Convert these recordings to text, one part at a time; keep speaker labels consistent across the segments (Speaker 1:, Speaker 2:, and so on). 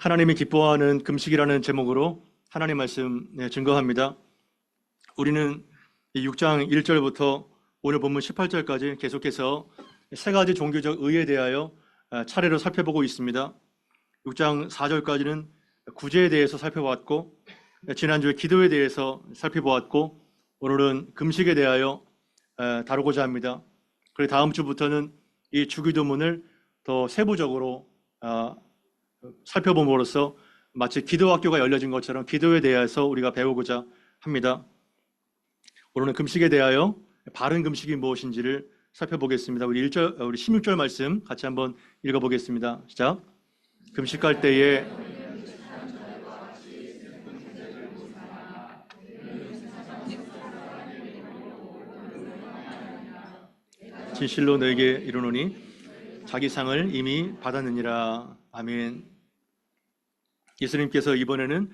Speaker 1: 하나님이 기뻐하는 금식이라는 제목으로 하나님 말씀 증거합니다. 우리는 6장 1절부터 오늘 본문 18절까지 계속해서 세 가지 종교적 의에 대하여 차례로 살펴보고 있습니다. 6장 4절까지는 구제에 대해서 살펴보았고, 지난주에 기도에 대해서 살펴보았고, 오늘은 금식에 대하여 다루고자 합니다. 그리고 다음 주부터는 이 주기도문을 더 세부적으로 살펴봄으로써 마치 기도학교가 열려진 것처럼 기도에 대해서 우리가 배우고자 합니다. 오늘은 금식에 대하여 바른 금식이 무엇인지를 살펴보겠습니다. 우리 16절 말씀 같이 한번 읽어보겠습니다. 시작. 금식할 때에 진실로 너에게 이르노니 자기 상을 이미 받았느니라. 아멘. 예수님께서 이번에는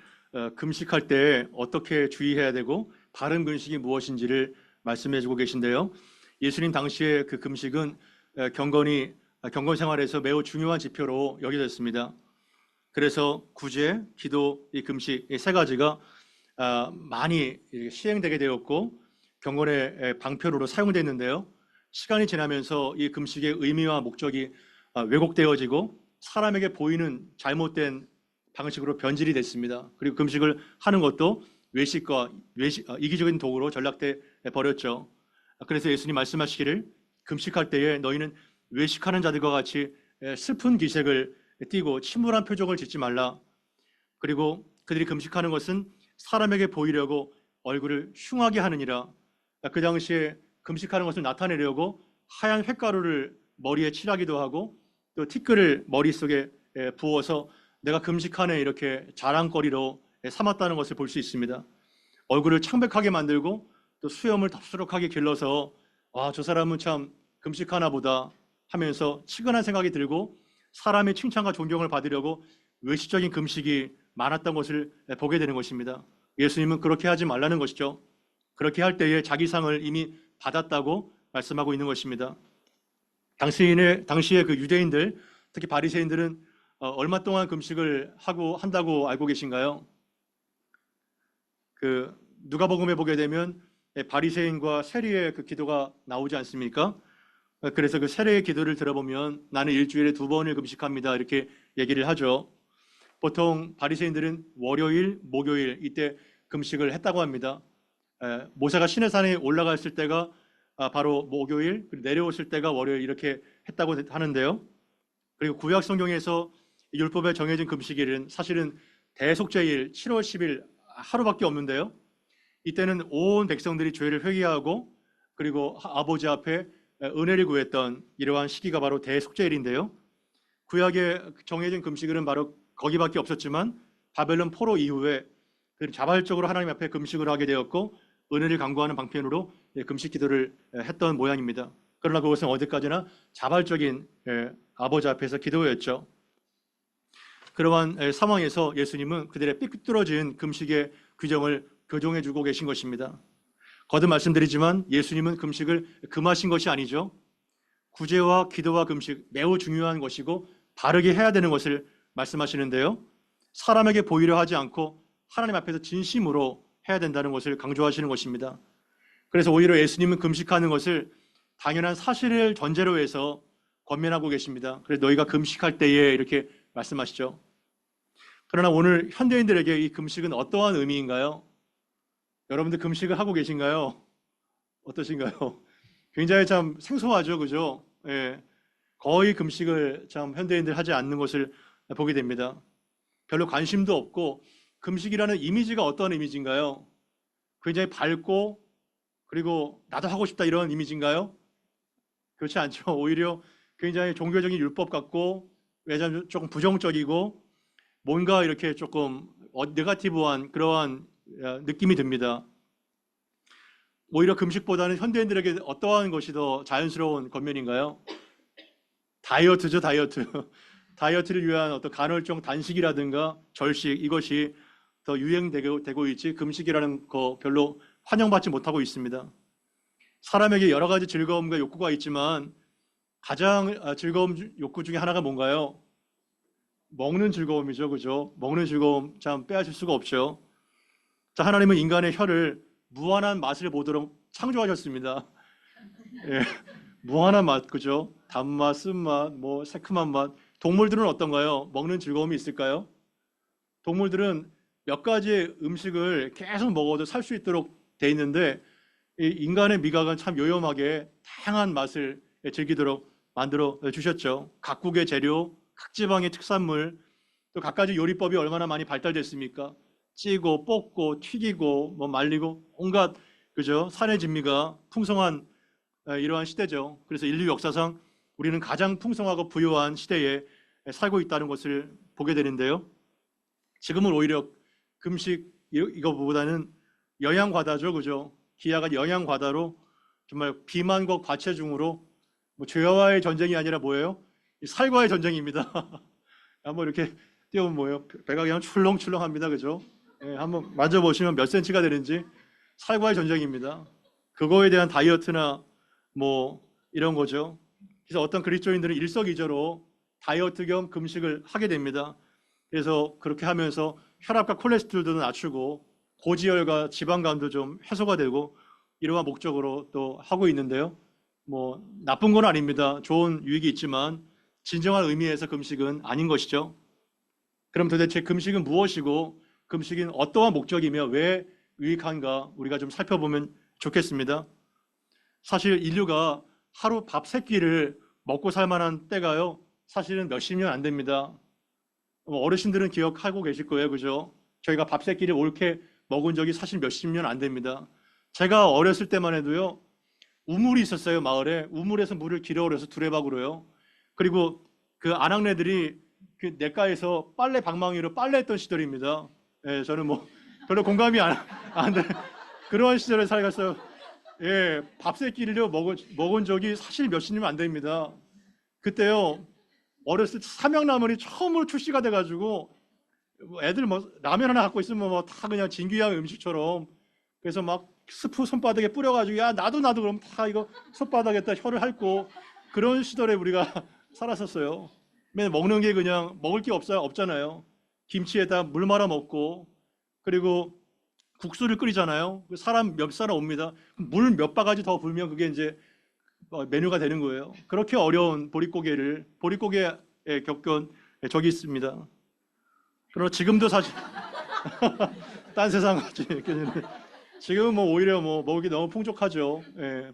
Speaker 1: 금식할 때 어떻게 주의해야 되고 바른 금식이 무엇인지를 말씀해 주고 계신데요. 예수님 당시에 그 금식은 경건 생활에서 매우 중요한 지표로 여겨졌습니다. 그래서 구제, 기도, 이 금식 이 세 가지가 많이 시행되게 되었고 경건의 방편으로 사용됐는데요. 시간이 지나면서 이 금식의 의미와 목적이 왜곡되어지고 사람에게 보이는 잘못된 방식으로 변질이 됐습니다. 그리고 금식을 하는 것도 외식과 이기적인 도구로 전락돼 버렸죠. 그래서 예수님 말씀하시기를 금식할 때에 너희는 외식하는 자들과 같이 슬픈 기색을 띠고 침울한 표정을 짓지 말라. 그리고 그들이 금식하는 것은 사람에게 보이려고 얼굴을 흉하게 하느니라. 그 당시에 금식하는 것을 나타내려고 하얀 횟가루를 머리에 칠하기도 하고 또 티끌을 머릿속에 부어서 내가 금식하네 이렇게 자랑거리로 삼았다는 것을 볼 수 있습니다. 얼굴을 창백하게 만들고 또 수염을 덥수룩하게 길러서 저 사람은 참 금식하나 보다 하면서 치근한 생각이 들고 사람의 칭찬과 존경을 받으려고 외식적인 금식이 많았던 것을 보게 되는 것입니다. 예수님은 그렇게 하지 말라는 것이죠. 그렇게 할 때에 자기 상을 이미 받았다고 말씀하고 있는 것입니다. 당시에 그 유대인들, 특히 바리새인들은 얼마 동안 금식을 한다고 알고 계신가요? 그 누가복음에 보게 되면 바리새인과 세리의 그 기도가 나오지 않습니까? 그래서 그 세리의 기도를 들어보면 나는 일주일에 2번을 금식합니다 이렇게 얘기를 하죠. 보통 바리새인들은 월요일, 목요일 이때 금식을 했다고 합니다. 모세가 시내산에 올라갔을 때가 바로 목요일, 그리고 내려오실 때가 월요일 이렇게 했다고 하는데요. 그리고 구약 성경에서 율법에 정해진 금식일은 사실은 대속죄일 7월 10일 하루밖에 없는데요. 이때는 온 백성들이 죄를 회개하고 그리고 아버지 앞에 은혜를 구했던 이러한 시기가 바로 대속죄일인데요. 구약에 정해진 금식일은 바로 거기밖에 없었지만 바벨론 포로 이후에 자발적으로 하나님 앞에 금식을 하게 되었고 은혜를 강구하는 방편으로 금식 기도를 했던 모양입니다. 그러나 그것은 어디까지나 자발적인 아버지 앞에서 기도였죠. 그러한 상황에서 예수님은 그들의 삐뚤어진 금식의 규정을 교정해 주고 계신 것입니다. 거듭 말씀드리지만 예수님은 금식을 금하신 것이 아니죠. 구제와 기도와 금식 매우 중요한 것이고 바르게 해야 되는 것을 말씀하시는데요. 사람에게 보이려 하지 않고 하나님 앞에서 진심으로 해야 된다는 것을 강조하시는 것입니다. 그래서 오히려 예수님은 금식하는 것을 당연한 사실을 전제로 해서 권면하고 계십니다. 그래서 너희가 금식할 때에 이렇게 말씀하시죠. 그러나 오늘 현대인들에게 이 금식은 어떠한 의미인가요? 여러분들 금식을 하고 계신가요? 어떠신가요? 굉장히 참 생소하죠, 그죠? 예. 거의 금식을 참 현대인들 하지 않는 것을 보게 됩니다. 별로 관심도 없고 금식이라는 이미지가 어떤 이미지인가요? 굉장히 밝고 그리고 나도 하고 싶다 이런 이미지인가요? 그렇지 않죠. 오히려 굉장히 종교적인 율법 같고 왜냐하면 조금 부정적이고 뭔가 이렇게 조금 네거티브한 그러한 느낌이 듭니다. 오히려 금식보다는 현대인들에게 어떠한 것이 더 자연스러운 권면인가요? 다이어트죠, 다이어트. 다이어트를 위한 어떤 간헐적 단식이라든가 절식 이것이 더 유행되고 있지 금식이라는 거 별로 환영받지 못하고 있습니다. 사람에게 여러 가지 즐거움과 욕구가 있지만 가장 즐거운 욕구 중에 하나가 뭔가요? 먹는 즐거움이죠. 그죠? 먹는 즐거움 참 빼앗을 수가 없죠. 자, 하나님은 인간의 혀를 무한한 맛을 보도록 창조하셨습니다. 예, 무한한 맛, 그죠? 단맛, 쓴맛, 뭐 새콤한 맛. 동물들은 어떤가요? 먹는 즐거움이 있을까요? 동물들은 몇 가지의 음식을 계속 먹어도 살 수 있도록 돼 있는데 이 인간의 미각은 참 요염하게 다양한 맛을 즐기도록 만들어 주셨죠. 각국의 재료, 각 지방의 특산물, 또 각가지 요리법이 얼마나 많이 발달됐습니까? 찌고 볶고 튀기고 뭐 말리고 온갖 그죠? 산의 진미가 풍성한 이러한 시대죠. 그래서 인류 역사상 우리는 가장 풍성하고 부유한 시대에 살고 있다는 것을 보게 되는데요. 지금은 오히려 금식 이거보다는 영양 과다죠, 그죠? 기아가 영양 과다로 정말 비만과 과체중으로 뭐 죄와의 전쟁이 아니라 뭐예요? 살과의 전쟁입니다. 한번 이렇게 띄우면 뭐예요? 배가 그냥 출렁출렁합니다, 그죠? 예, 한번 만져보시면 몇 센치가 되는지 살과의 전쟁입니다. 그거에 대한 다이어트나 뭐 이런 거죠. 그래서 어떤 그리스도인들은 일석이조로 다이어트 겸 금식을 하게 됩니다. 그래서 그렇게 하면서 혈압과 콜레스테롤도 낮추고 고지혈과 지방간도 좀 해소가 되고 이러한 목적으로 또 하고 있는데요. 뭐 나쁜 건 아닙니다. 좋은 유익이 있지만 진정한 의미에서 금식은 아닌 것이죠. 그럼 도대체 금식은 무엇이고 금식은 어떠한 목적이며 왜 유익한가 우리가 좀 살펴보면 좋겠습니다. 사실 인류가 하루 밥 세 끼를 먹고 살 만한 때가요. 사실은 몇십 년 안 됩니다. 어르신들은 기억하고 계실 거예요. 그죠? 저희가 밥 세 끼를 옳게 먹은 적이 사실 몇십 년 안 됩니다. 제가 어렸을 때만 해도요. 우물이 있었어요. 마을에. 우물에서 물을 길어오려서 두레박으로요. 그리고 그 아낙네들이 그 냇가에서 빨래 방망이로 빨래했던 시절입니다. 예, 저는 뭐 별로 공감이 안 돼. 그런 시절에 살았어요. 예, 밥 세 끼를 먹은 적이 사실 몇십 년 안 됩니다. 그때요. 어렸을 때 삼양라면이 처음으로 출시가 돼가지고 애들 뭐 라면 하나 갖고 있으면 뭐 다 그냥 진귀한 음식처럼 그래서 막 스프 손바닥에 뿌려가지고 야 나도 그럼 다 이거 손바닥에다 혀를 핥고 그런 시절에 우리가 살았었어요. 맨 먹는 게 그냥 먹을 게 없잖아요. 김치에다 물 말아 먹고 그리고 국수를 끓이잖아요. 사람 몇 사람 옵니다. 물 몇 바가지 더 불면 그게 이제 메뉴가 되는 거예요. 그렇게 어려운 보릿고개에 겪은 적이 있습니다. 그러나 지금도 사실 딴 세상 같이 느껴지는데 지금은 뭐 오히려 뭐 먹기 너무 풍족하죠. 예,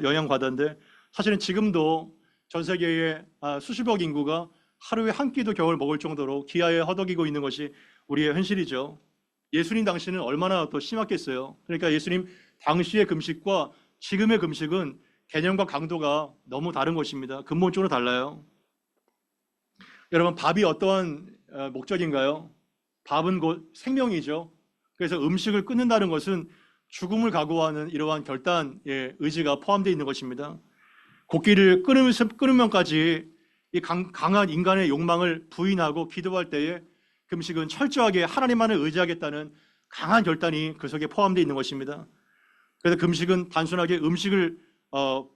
Speaker 1: 영양 과다인데 사실은 지금도 전 세계의 수십억 인구가 하루에 한 끼도 겨울 먹을 정도로 기아에 허덕이고 있는 것이 우리의 현실이죠. 예수님 당시는 얼마나 더 심했겠어요. 그러니까 예수님 당시의 금식과 지금의 금식은 개념과 강도가 너무 다른 것입니다. 근본적으로 달라요. 여러분 밥이 어떠한 목적인가요? 밥은 곧 생명이죠. 그래서 음식을 끊는다는 것은 죽음을 각오하는 이러한 결단의 의지가 포함되어 있는 것입니다. 곡기를 끊으면까지 이 강한 인간의 욕망을 부인하고 기도할 때에 금식은 철저하게 하나님만을 의지하겠다는 강한 결단이 그 속에 포함되어 있는 것입니다. 그래서 금식은 단순하게 음식을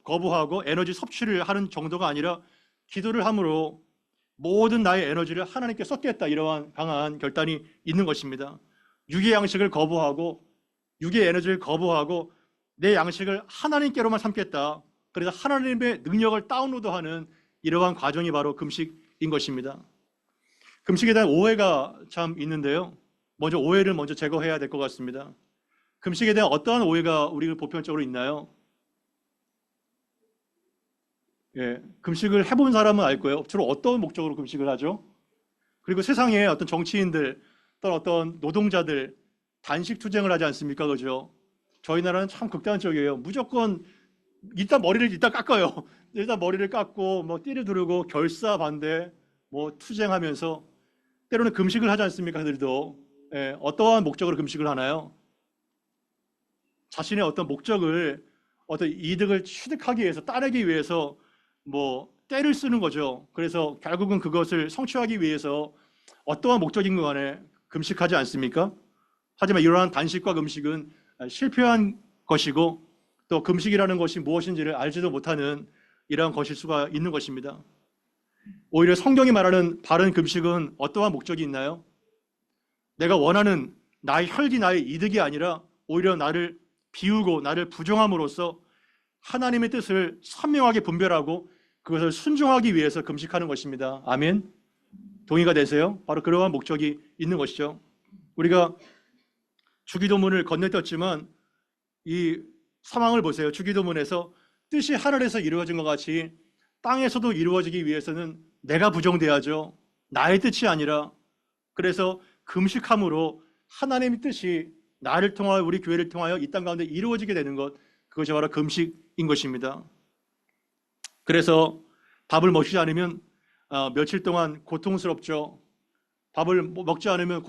Speaker 1: 거부하고 에너지 섭취를 하는 정도가 아니라 기도를 함으로 모든 나의 에너지를 하나님께 쏟겠다 이러한 강한 결단이 있는 것입니다. 육의 양식을 거부하고 육의 에너지를 거부하고 내 양식을 하나님께로만 삼겠다. 그래서 하나님의 능력을 다운로드하는 이러한 과정이 바로 금식인 것입니다. 금식에 대한 오해가 참 있는데요. 먼저 오해를 제거해야 될 것 같습니다. 금식에 대한 어떠한 오해가 우리 보편적으로 있나요? 예, 금식을 해본 사람은 알 거예요. 주로 어떤 목적으로 금식을 하죠? 그리고 세상에 어떤 정치인들 또는 어떤 노동자들 단식 투쟁을 하지 않습니까? 그죠? 저희 나라는 참 극단적이에요. 무조건 일단 머리를 깎아요. 일단 머리를 깎고 뭐 띠를 두르고 결사 반대 뭐 투쟁하면서 때로는 금식을 하지 않습니까? 그들도 예, 어떠한 목적으로 금식을 하나요? 자신의 어떤 목적을 어떤 이득을 취득하기 위해서 따내기 위해서 뭐 때를 쓰는 거죠. 그래서 결국은 그것을 성취하기 위해서 어떠한 목적인 것 간에 금식하지 않습니까? 하지만 이러한 단식과 금식은 실패한 것이고 또 금식이라는 것이 무엇인지를 알지도 못하는 이러한 것일 수가 있는 것입니다. 오히려 성경이 말하는 바른 금식은 어떠한 목적이 있나요? 내가 원하는 나의 혈기, 나의 이득이 아니라 오히려 나를 비우고 나를 부정함으로써 하나님의 뜻을 선명하게 분별하고 그것을 순종하기 위해서 금식하는 것입니다. 아멘. 동의가 되세요? 바로 그러한 목적이 있는 것이죠. 우리가 주기도문을 건네떴지만 이 상황을 보세요. 주기도문에서 뜻이 하늘에서 이루어진 것 같이 땅에서도 이루어지기 위해서는 내가 부정돼야죠. 나의 뜻이 아니라. 그래서 금식함으로 하나님의 뜻이 나를 통하여 우리 교회를 통하여 이 땅 가운데 이루어지게 되는 것, 그것이 바로 금식인 것입니다. 그래서 밥을 먹지 않으면 며칠 동안 고통스럽죠. 밥을 먹지 않으면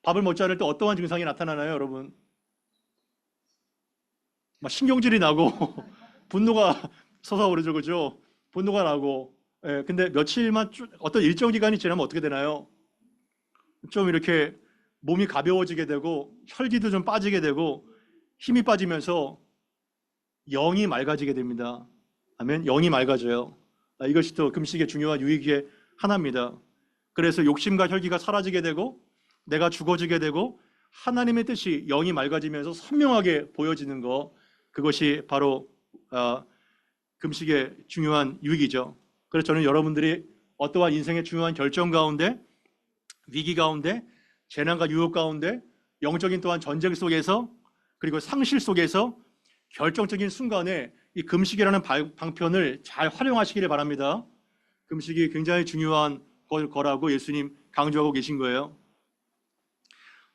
Speaker 1: 밥을 먹지 않을 때 어떠한 증상이 나타나나요, 여러분? 막 신경질이 나고 분노가 솟아오르죠, 그죠? 분노가 나고. 근데 며칠만 어떤 일정 기간이 지나면 어떻게 되나요? 좀 이렇게 몸이 가벼워지게 되고 혈기도 좀 빠지게 되고 힘이 빠지면서 영이 맑아지게 됩니다. 아멘. 영이 맑아져요. 이것이 또 금식의 중요한 유익의 하나입니다. 그래서 욕심과 혈기가 사라지게 되고 내가 죽어지게 되고 하나님의 뜻이 영이 맑아지면서 선명하게 보여지는 것, 그것이 바로 금식의 중요한 유익이죠. 그래서 저는 여러분들이 어떠한 인생의 중요한 결정 가운데, 위기 가운데, 재난과 유혹 가운데, 영적인 또한 전쟁 속에서, 그리고 상실 속에서 결정적인 순간에 이 금식이라는 방편을 잘 활용하시기를 바랍니다. 금식이 굉장히 중요한 거라고 예수님 강조하고 계신 거예요.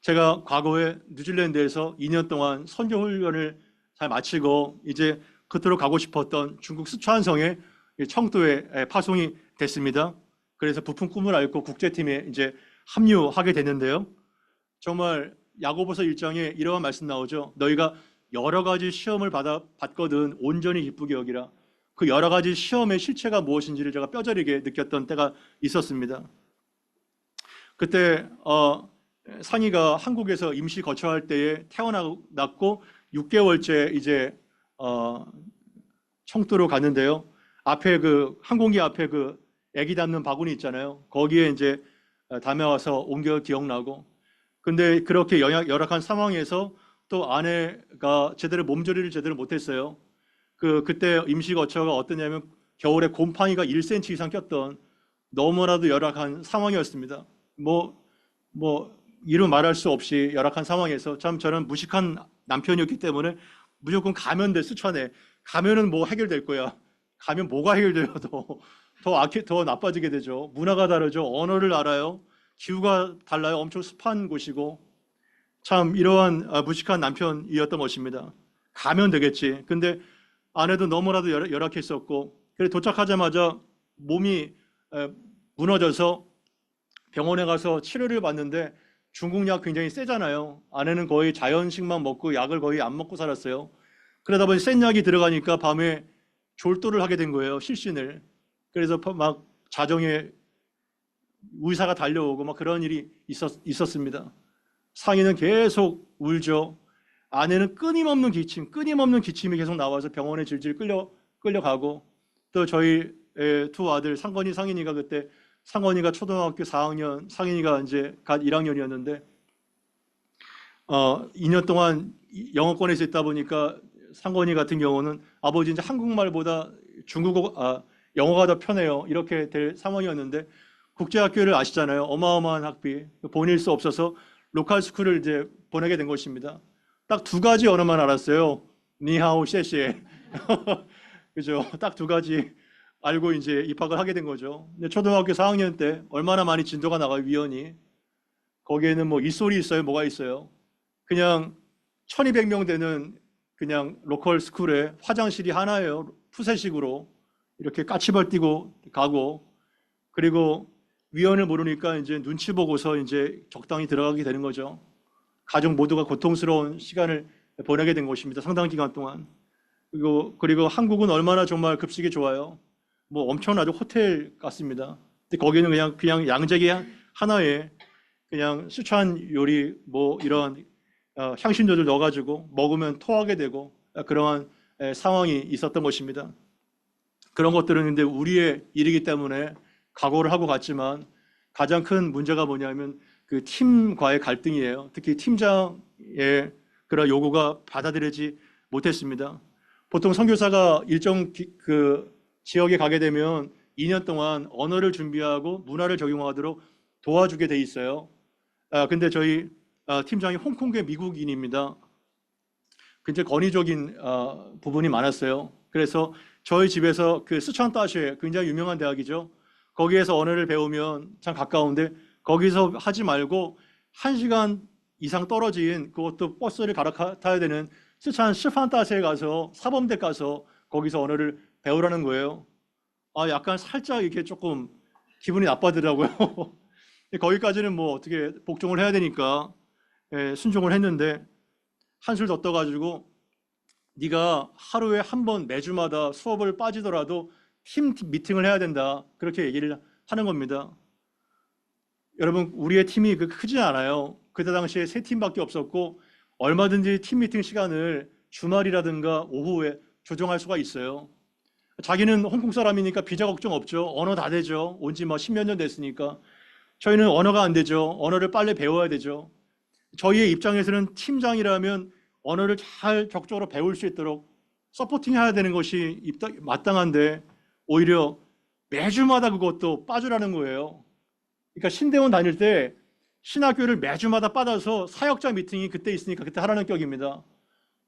Speaker 1: 제가 과거에 뉴질랜드에서 2년 동안 선교 훈련을 잘 마치고 이제 그토록 가고 싶었던 중국 스촨성의 청도에 파송이 됐습니다. 그래서 부푼 꿈을 앓고 국제팀에 이제 합류하게 됐는데요. 정말 야고보서 1장에 이러한 말씀 나오죠. 너희가 여러 가지 시험을 받거든 온전히 기쁘게 여기라. 그 여러 가지 시험의 실체가 무엇인지를 제가 뼈저리게 느꼈던 때가 있었습니다. 그때 상희가 한국에서 임시 거처할 때에 태어났고 6개월째 이제 청도로 갔는데요. 앞에 그 항공기 앞에 그 아기 담는 바구니 있잖아요. 거기에 이제 다녀와서 옮겨 기억나고. 근데 그렇게 열악한 상황에서 또 아내가 몸조리를 제대로 못했어요. 그때 임시 거처가 어떠냐면 겨울에 곰팡이가 1cm 이상 꼈던 너무나도 열악한 상황이었습니다. 이루 말할 수 없이 열악한 상황에서 참 저는 무식한 남편이었기 때문에 무조건 가면 돼. 스촨에 가면은 뭐 해결될 거야. 가면 뭐가 해결돼요? 더 나빠지게 되죠. 문화가 다르죠. 언어를 알아요. 기후가 달라요. 엄청 습한 곳이고. 참 이러한 무식한 남편이었던 것입니다. 가면 되겠지. 근데 아내도 너무나도 열악했었고, 그래 도착하자마자 몸이 무너져서 병원에 가서 치료를 받는데 중국 약 굉장히 세잖아요. 아내는 거의 자연식만 먹고 약을 거의 안 먹고 살았어요. 그러다 보니 센 약이 들어가니까 밤에 졸도를 하게 된 거예요. 실신을. 그래서 막 자정에 의사가 달려오고 막 그런 일이 있었습니다. 상인은 계속 울죠. 아내는 끊임없는 기침이 계속 나와서 병원에 질질 끌려가고, 또 저희 두 아들 상건이 상인이가 그때 상건이가 초등학교 4학년, 상인이가 이제 갓 1학년이었는데 2년 동안 영어권에서 있다 보니까 상건이 같은 경우는 아버지 이제 한국말보다 영어가 더 편해요. 이렇게 될 상황이었는데 국제학교를 아시잖아요. 어마어마한 학비, 보낼 수 없어서 로컬 스쿨을 이제 보내게 된 것입니다. 딱 두 가지 언어만 알았어요. 니하오, 셰셰. 그죠? 딱 두 가지 알고 이제 입학을 하게 된 거죠. 근데 초등학교 4학년 때 얼마나 많이 진도가 나가요, 위원이. 거기에는 뭐 이소리 있어요, 뭐가 있어요. 그냥 1200명 되는 그냥 로컬 스쿨에 화장실이 하나예요. 푸세식으로 이렇게 까치발 띄고 가고, 그리고 위원을 모르니까 이제 눈치 보고서 이제 적당히 들어가게 되는 거죠. 가족 모두가 고통스러운 시간을 보내게 된 것입니다. 상당 기간 동안. 그리고 한국은 얼마나 정말 급식이 좋아요. 뭐 엄청나죠. 호텔 같습니다. 근데 거기는 그냥 양재기 하나에 그냥 스촨 요리 뭐 이런 향신료들 넣어가지고 먹으면 토하게 되고 그러한 상황이 있었던 것입니다. 그런 것들은 근데 우리의 일이기 때문에 각오를 하고 갔지만 가장 큰 문제가 뭐냐면 그 팀과의 갈등이에요. 특히 팀장의 그런 요구가 받아들이지 못했습니다. 보통 선교사가 일정 그 지역에 가게 되면 2년 동안 언어를 준비하고 문화를 적용하도록 도와주게 돼 있어요. 근데 저희 팀장이 홍콩계 미국인입니다. 굉장히 권위적인 부분이 많았어요. 그래서 저희 집에서 그 스촨따쉐 굉장히 유명한 대학이죠. 거기에서 언어를 배우면 참 가까운데 거기서 하지 말고 1시간 이상 떨어진 그것도 버스를 갈아타야 되는 스촨 시판따쉐에 가서 사범대 가서 거기서 언어를 배우라는 거예요. 약간 살짝 이렇게 조금 기분이 나빠더라고요. 거기까지는 뭐 어떻게 복종을 해야 되니까 순종을 했는데 한술 더 떠가지고 네가 하루에 한 번 매주마다 수업을 빠지더라도 팀 미팅을 해야 된다. 그렇게 얘기를 하는 겁니다. 여러분 우리의 팀이 크지 않아요. 그때 당시에 3팀밖에 없었고 얼마든지 팀 미팅 시간을 주말이라든가 오후에 조정할 수가 있어요. 자기는 홍콩 사람이니까 비자 걱정 없죠. 언어 다 되죠. 온 지 뭐 10몇 년 됐으니까. 저희는 언어가 안 되죠. 언어를 빨리 배워야 되죠. 저희의 입장에서는 팀장이라면 언어를 잘 적극적으로 배울 수 있도록 서포팅해야 되는 것이 마땅한데 오히려 매주마다 그것도 빠주라는 거예요. 그러니까 신대원 다닐 때 신학교를 매주마다 빠져서 사역자 미팅이 그때 있으니까 그때 하라는 격입니다.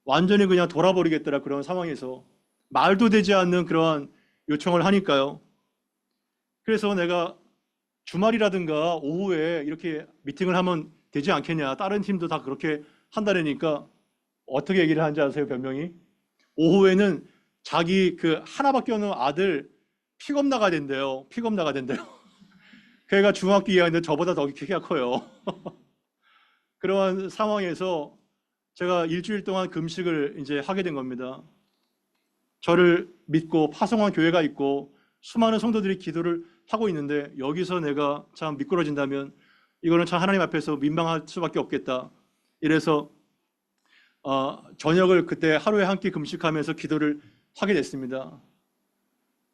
Speaker 1: 완전히 그냥 돌아버리겠더라 그런 상황에서 말도 되지 않는 그러한 요청을 하니까요. 그래서 내가 주말이라든가 오후에 이렇게 미팅을 하면 되지 않겠냐. 다른 팀도 다 그렇게 한다니까 어떻게 얘기를 하는지 아세요? 변명이 오후에는 자기 그 하나밖에 없는 아들 픽업 나가야 된대요. 픽업 나가야 된대요. 걔가 중학교 2학년인데 저보다 더 키가 커요. 그러한 상황에서 제가 일주일 동안 금식을 이제 하게 된 겁니다. 저를 믿고 파송한 교회가 있고 수많은 성도들이 기도를 하고 있는데 여기서 내가 참 미끄러진다면 이거는 참 하나님 앞에서 민망할 수밖에 없겠다. 이래서 저녁을 그때 하루에 한 끼 금식하면서 기도를 하게 됐습니다.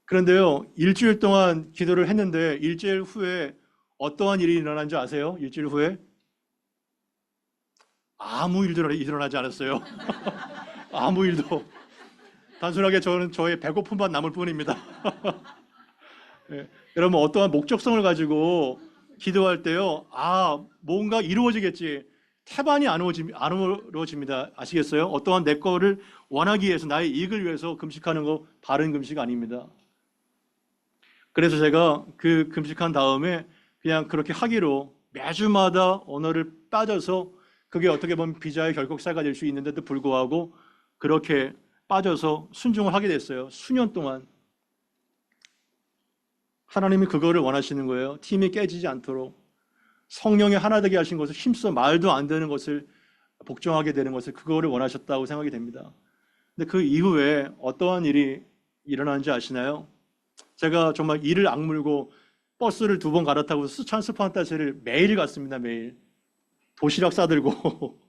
Speaker 1: 그런데요, 일주일 동안 기도를 했는데 일주일 후에 어떠한 일이 일어난지 아세요? 일주일 후에 아무 일도 일어나지 않았어요. 아무 일도. 단순하게 저는 저의 배고픔만 남을 뿐입니다. 네, 여러분 어떠한 목적성을 가지고 기도할 때요, 뭔가 이루어지겠지. 태반이 안 이루어집니다. 아시겠어요? 어떠한 내 거를 원하기 위해서 나의 이익을 위해서 금식하는 거 바른 금식 아닙니다. 그래서 제가 그 금식한 다음에 그냥 그렇게 하기로 매주마다 언어를 빠져서 그게 어떻게 보면 비자의 결국사가 될 수 있는데도 불구하고 그렇게 빠져서 순종을 하게 됐어요. 수년 동안. 하나님이 그거를 원하시는 거예요. 팀이 깨지지 않도록. 성령이 하나 되게 하신 것을 힘써 말도 안 되는 것을 복종하게 되는 것을 그거를 원하셨다고 생각이 됩니다. 근데 그 이후에 어떠한 일이 일어나는지 아시나요? 제가 정말 이를 악물고 버스를 2번 갈아타고 스촨 스판따쉐를 매일 갔습니다. 매일. 도시락 싸들고.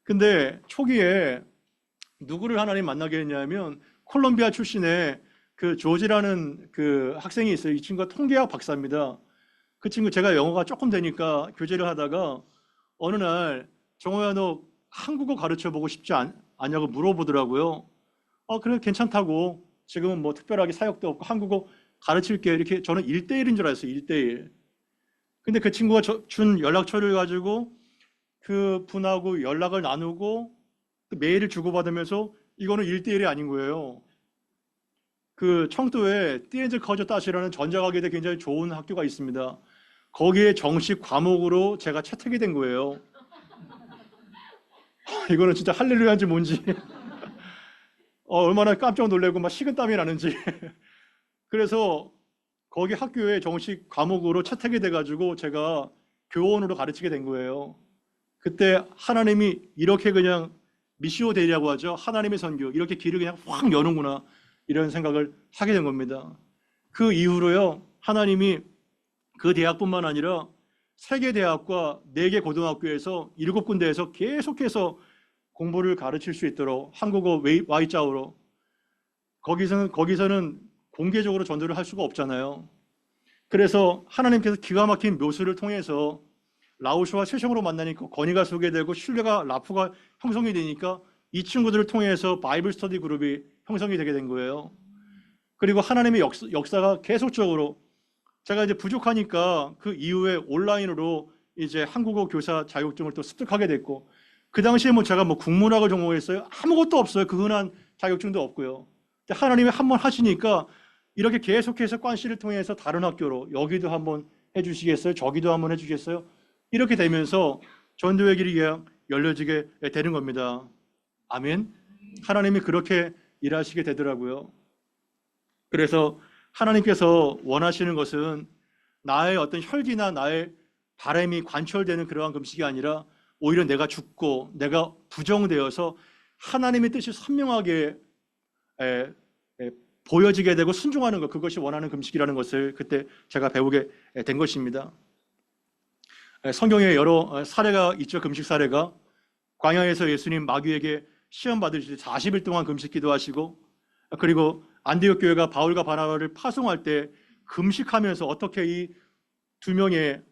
Speaker 1: 근데 초기에 누구를 하나님 만나게 했냐면 콜롬비아 출신의 그 조지라는 그 학생이 있어요. 이 친구가 통계학 박사입니다. 그 친구 제가 영어가 조금 되니까 교제를 하다가 어느 날 정호야 너 한국어 가르쳐보고 싶지 않냐고 물어보더라고요. 그래 괜찮다고. 지금은 뭐 특별하게 사역도 없고 한국어 가르칠게. 이렇게 저는 1대1인 줄 알았어요. 1대1. 근데 그 친구가 준 연락처를 가지고 그 분하고 연락을 나누고 메일을 주고받으면서 이거는 1대1이 아닌 거예요. 그 청도에 띠엔즈 커저 따시라는 전자과학에 굉장히 좋은 학교가 있습니다. 거기에 정식 과목으로 제가 채택이 된 거예요. 이거는 진짜 할렐루야인지 뭔지 얼마나 깜짝 놀래고 막 식은땀이 나는지. 그래서 거기 학교에 정식 과목으로 채택이 돼가지고 제가 교원으로 가르치게 된 거예요. 그때 하나님이 이렇게 그냥 미시오 데이라고 하죠. 하나님의 선교. 이렇게 길을 그냥 확 여는구나. 이런 생각을 하게 된 겁니다. 그 이후로요. 하나님이 그 대학뿐만 아니라 3개 대학과 4개 고등학교에서 7군데에서 계속해서 공부를 가르칠 수 있도록 한국어 Y자어로 거기서는 공개적으로 전도를 할 수가 없잖아요. 그래서 하나님께서 기가 막힌 묘수를 통해서 라오스와 세성으로 만나니까 권위가 서게 되고 신뢰가 라프가 형성이 되니까 이 친구들을 통해서 바이블 스터디 그룹이 형성이 되게 된 거예요. 그리고 하나님의 역사가 계속적으로 제가 이제 부족하니까 그 이후에 온라인으로 이제 한국어 교사 자격증을 또 습득하게 됐고, 그 당시에 뭐 제가 뭐 국문학을 전공했어요? 아무것도 없어요. 그 흔한 자격증도 없고요. 근데 하나님이 한번 하시니까 이렇게 계속해서 관시를 통해서 다른 학교로 여기도 한번 해주시겠어요? 저기도 한번 해주겠어요? 이렇게 되면서 전도의 길이 그냥 열려지게 되는 겁니다. 아멘. 하나님이 그렇게 일하시게 되더라고요. 그래서 하나님께서 원하시는 것은 나의 어떤 혈기나 나의 바람이 관철되는 그러한 금식이 아니라 오히려 내가 죽고 내가 부정되어서 하나님의 뜻이 선명하게 보여지게 되고 순종하는 것, 그것이 원하는 금식이라는 것을 그때 제가 배우게 된 것입니다. 성경에 여러 사례가 있죠. 금식 사례가. 광야에서 예수님 마귀에게 시험 받으실 때 40일 동안 금식 기도하시고, 그리고 안디옥 교회가 바울과 바나바를 파송할 때 금식하면서 어떻게 이 두 명의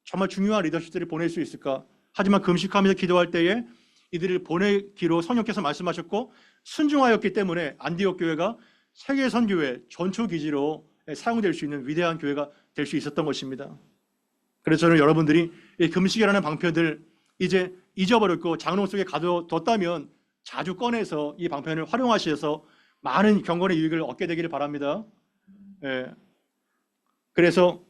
Speaker 1: 정말 중요한 리더십들을 보낼 수 있을까? 하지만 금식하면서 기도할 때에 이들을 보내기로 성령께서 말씀하셨고 순종하였기 때문에 안디옥 교회가 세계 선교회 전초 기지로 사용될 수 있는 위대한 교회가 될 수 있었던 것입니다. 그래서 저는 여러분들이 이 금식이라는 방편을 이제 잊어버렸고 장롱 속에 가둬뒀다면 자주 꺼내서 이 방편을 활용하셔서 많은 경건의 유익을 얻게 되기를 바랍니다. 그래서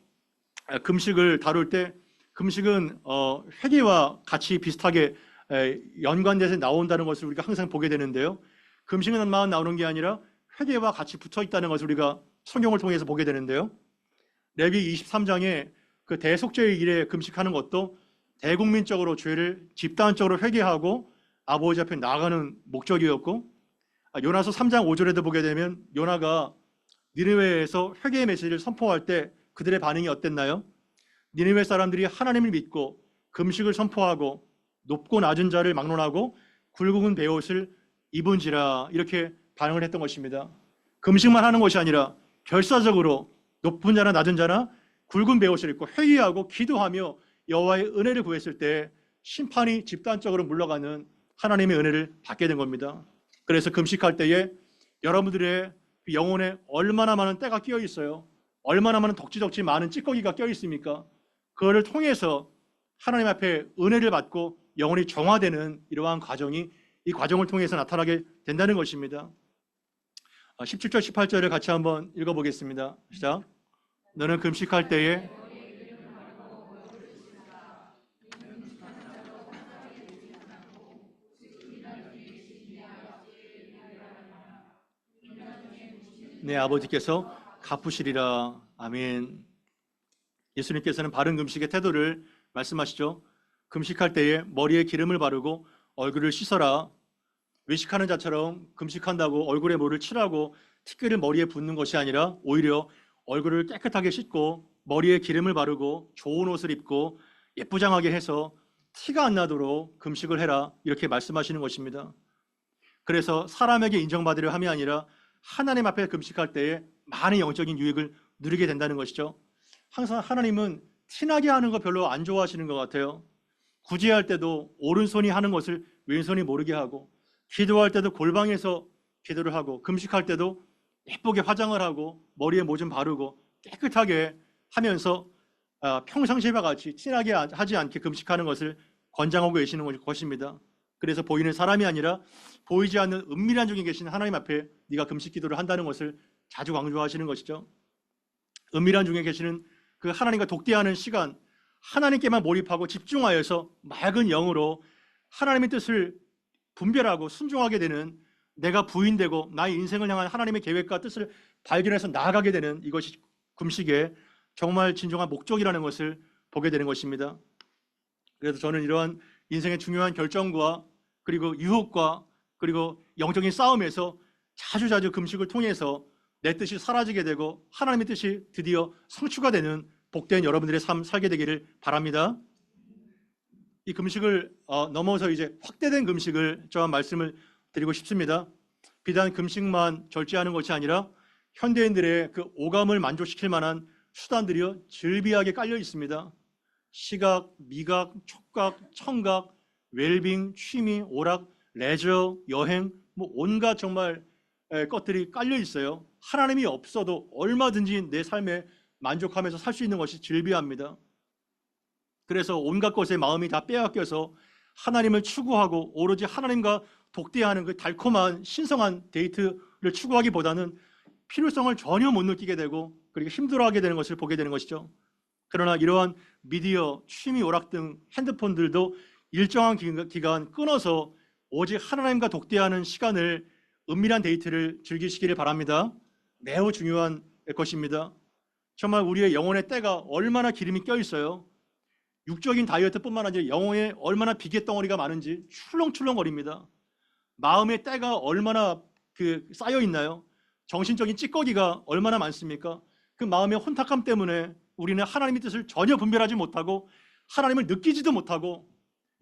Speaker 1: 금식을 다룰 때 금식은 회개와 같이 비슷하게 연관돼서 나온다는 것을 우리가 항상 보게 되는데요. 금식만 나오는 게 아니라 회개와 같이 붙어 있다는 것을 우리가 성경을 통해서 보게 되는데요. 레위 23장에 그 대속죄의 일에 금식하는 것도 대국민적으로 죄를 집단적으로 회개하고 아버지 앞에 나아가는 목적이었고, 요나서 3장 5절에도 보게 되면 요나가 니느웨에서 회개의 메시지를 선포할 때 그들의 반응이 어땠나요? 니느웨 사람들이 하나님을 믿고 금식을 선포하고 높고 낮은 자를 막론하고 굵은 베옷을 입은지라, 이렇게 반응을 했던 것입니다. 금식만 하는 것이 아니라 결사적으로 높은 자나 낮은 자나 굵은 베옷을 입고 회개하고 기도하며 여호와의 은혜를 구했을 때 심판이 집단적으로 물러가는 하나님의 은혜를 받게 된 겁니다. 그래서 금식할 때에 여러분들의 영혼에 얼마나 많은 때가 끼어 있어요. 얼마나 많은 덕지덕지 많은 찌꺼기가 끼어 있습니까? 그거를 통해서 하나님 앞에 은혜를 받고 영혼이 정화되는 이러한 과정이 이 과정을 통해서 나타나게 된다는 것입니다. 17절 18절을 같이 한번 읽어보겠습니다. 시작. 너는 금식할 때에 내 아버지께서 갚으시리라. 아멘. 예수님께서는 바른 금식의 태도를 말씀하시죠. 금식할 때에 머리에 기름을 바르고 얼굴을 씻어라. 외식하는 자처럼 금식한다고 얼굴에 뭐를 칠하고 티끌을 머리에 붓는 것이 아니라 오히려 얼굴을 깨끗하게 씻고 머리에 기름을 바르고 좋은 옷을 입고 예쁘장하게 해서 티가 안 나도록 금식을 해라, 이렇게 말씀하시는 것입니다. 그래서 사람에게 인정받으려 함이 아니라 하나님 앞에 금식할 때에 많은 영적인 유익을 누리게 된다는 것이죠. 항상 하나님은 티나게 하는 거 별로 안 좋아하시는 것 같아요. 구제할 때도 오른손이 하는 것을 왼손이 모르게 하고, 기도할 때도 골방에서 기도를 하고, 금식할 때도 예쁘게 화장을 하고 머리에 뭐 좀 바르고 깨끗하게 하면서 평상시와 같이 티나게 하지 않게 금식하는 것을 권장하고 계시는 것입니다. 그래서 보이는 사람이 아니라 보이지 않는 은밀한 중에 계신 하나님 앞에 네가 금식 기도를 한다는 것을 자주 강조하시는 것이죠. 은밀한 중에 계시는 그 하나님과 독대하는 시간, 하나님께만 몰입하고 집중하여서 맑은 영으로 하나님의 뜻을 분별하고 순종하게 되는, 내가 부인되고 나의 인생을 향한 하나님의 계획과 뜻을 발견해서 나아가게 되는, 이것이 금식의 정말 진정한 목적이라는 것을 보게 되는 것입니다. 그래서 저는 이러한 인생의 중요한 결정과 그리고 유혹과 그리고 영적인 싸움에서 자주자주 금식을 통해서 내 뜻이 사라지게 되고 하나님의 뜻이 드디어 성취가 되는 복된 여러분들의 삶 살게 되기를 바랍니다. 이 금식을 넘어서 이제 확대된 금식을 좀 말씀을 드리고 싶습니다. 비단 금식만 절제하는 것이 아니라 현대인들의 그 오감을 만족시킬 만한 수단들이요 즐비하게 깔려 있습니다. 시각, 미각, 촉각, 청각, 웰빙, 취미, 오락, 레저, 여행, 뭐 온갖 정말 것들이 깔려 있어요. 하나님이 없어도 얼마든지 내 삶에 만족하면서 살 수 있는 것이 즐비합니다. 그래서 온갖 것에 마음이 다 빼앗겨서 하나님을 추구하고 오로지 하나님과 독대하는 그 달콤한 신성한 데이트를 추구하기보다는 필요성을 전혀 못 느끼게 되고 그리고 힘들어하게 되는 것을 보게 되는 것이죠. 그러나 이러한 미디어, 취미, 오락 등 핸드폰들도 일정한 기간 끊어서 오직 하나님과 독대하는 시간을 은밀한 데이트를 즐기시기를 바랍니다. 매우 중요한 것입니다. 정말 우리의 영혼의 때가 얼마나 기름이 껴 있어요. 육적인 다이어트뿐만 아니라 영혼에 얼마나 비계 덩어리가 많은지 출렁출렁거립니다. 마음의 때가 얼마나 쌓여 있나요? 정신적인 찌꺼기가 얼마나 많습니까? 그 마음의 혼탁함 때문에 우리는 하나님의 뜻을 전혀 분별하지 못하고 하나님을 느끼지도 못하고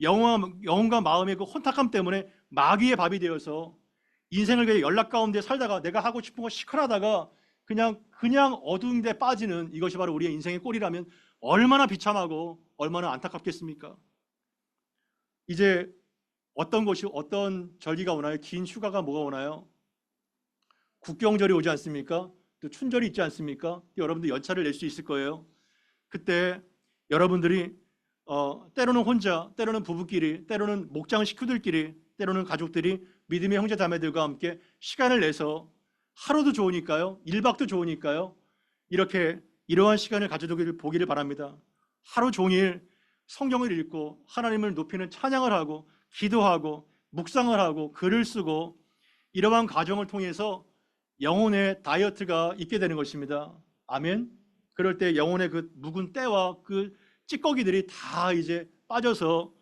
Speaker 1: 영혼과 마음의 그 혼탁함 때문에 마귀의 밥이 되어서 인생을 그냥 연락 가운데 살다가 내가 하고 싶은 거 시큰하다가 그냥 어두운 데 빠지는 이것이 바로 우리의 인생의 꼴이라면 얼마나 비참하고 얼마나 안타깝겠습니까? 이제 어떤 절기가 오나요? 긴 휴가가 뭐가 오나요? 국경절이 오지 않습니까? 또 춘절이 있지 않습니까? 여러분들 연차를 낼 수 있을 거예요. 그때 여러분들이 때로는 혼자, 때로는 부부끼리, 때로는 목장 식구들끼리, 때로는 가족들이 믿음의 형제 자매들과 함께 시간을 내서 하루도 좋으니까요, 1박도 좋으니까요, 이러한 시간을 보기를 바랍니다. 하루 종일 성경을 읽고 하나님을 높이는 찬양을 하고 기도하고 묵상을 하고 글을 쓰고 이러한 과정을 통해서 영혼의 다이어트가 있게 되는 것입니다. 아멘. 그럴 때 영혼의 그 묵은 때와 그 찌꺼기들이 다 이제 빠져서